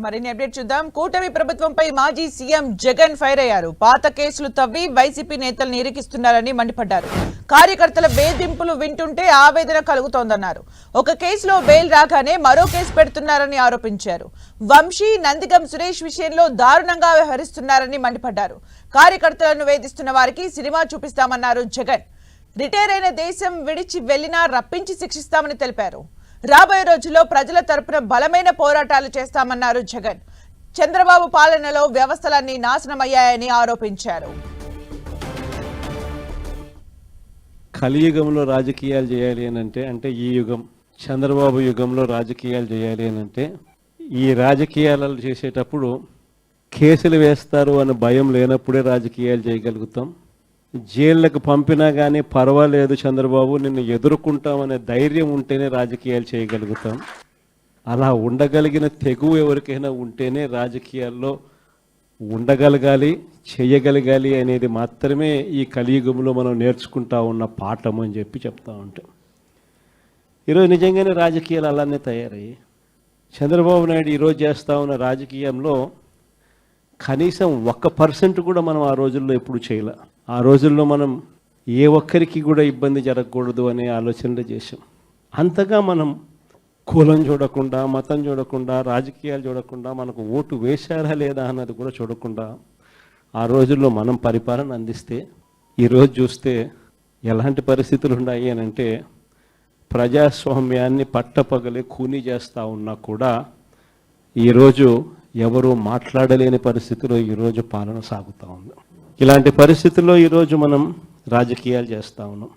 మరిన్ని అప్డేట్ చూద్దాం. కూటమి ప్రభుత్వంపై మాజీ సీఎం జగన్ ఫైర్ అయ్యారు. పాత కేసులు తవ్వి వైసీపీ నేతలను ఇరికిస్తున్నారని మండిపడ్డారు. కార్యకర్తల వేధింపులు వింటుంటే ఆవేదన కలుగుతోందన్నారు. ఒక కేసులో బెయిల్ రాగానే మరో కేసు పెడుతున్నారని ఆరోపించారు. వంశీ, నందిగం సురేష్ విషయంలో దారుణంగా వ్యవహరిస్తున్నారని మండిపడ్డారు. కార్యకర్తలను వేధిస్తున్న వారికి సినిమా చూపిస్తామన్నారు జగన్. రిటైర్ అయిన దేశం విడిచి వెళ్లినా రప్పించి శిక్షిస్తామని తెలిపారు. రాబోయే రోజుల్లో ప్రజల తరపున బలమైన పోరాటాలు చేస్తామన్నారు జగన్. చంద్రబాబు పాలనలో వ్యవస్థలన్నీ నాశనమయ్యాయని ఆరోపించారు. కలియుగంలో రాజకీయాలు చేయాలి అంటే ఈ యుగం చంద్రబాబు యుగంలో రాజకీయాలు చేయాలి అంటే ఈ రాజకీయాలు చేసేటప్పుడు కేసులు వేస్తారు అనే భయం లేనప్పుడే రాజకీయాలు చేయగలుగుతాం. జైళ్ళకు పంపినా కానీ పర్వాలేదు చంద్రబాబు నిన్ను ఎదుర్కొంటామనే ధైర్యం ఉంటేనే రాజకీయాలు చేయగలుగుతాం. అలా ఉండగలిగిన తెగువ ఎవరికైనా ఉంటేనే రాజకీయాల్లో ఉండగలగాలి, చేయగలగాలి అనేది మాత్రమే ఈ కలియుగంలో మనం నేర్చుకుంటా ఉన్న పాఠం అని చెప్తా ఉంటాం. ఈరోజు నిజంగానే రాజకీయాలు అలానే తయారయ్యి చంద్రబాబు నాయుడు ఈరోజు చేస్తూ ఉన్న రాజకీయంలో కనీసం 1% కూడా మనం ఆ రోజుల్లో ఎప్పుడు చేయలే. ఆ రోజుల్లో మనం ఏ ఒక్కరికి కూడా ఇబ్బంది జరగకూడదు అనే ఆలోచనలు చేసాం. అంతగా మనం కులం చూడకుండా, మతం చూడకుండా, రాజకీయాలు చూడకుండా, మనకు ఓటు వేశారా లేదా అన్నది కూడా చూడకుండా ఆ రోజుల్లో మనం పరిపాలన అందిస్తే ఈరోజు చూస్తే ఎలాంటి పరిస్థితులు ఉన్నాయి అని అంటే ప్రజాస్వామ్యాన్ని పట్టపగలే కూని చేస్తూ ఉన్నా కూడా ఈరోజు ఎవరు మాట్లాడలేని పరిస్థితిలో ఈరోజు పాలన సాగుతూ ఉంది. ఇలాంటి పరిస్థితుల్లో ఈరోజు మనం రాజకీయాలు చేస్తూ ఉన్నాం.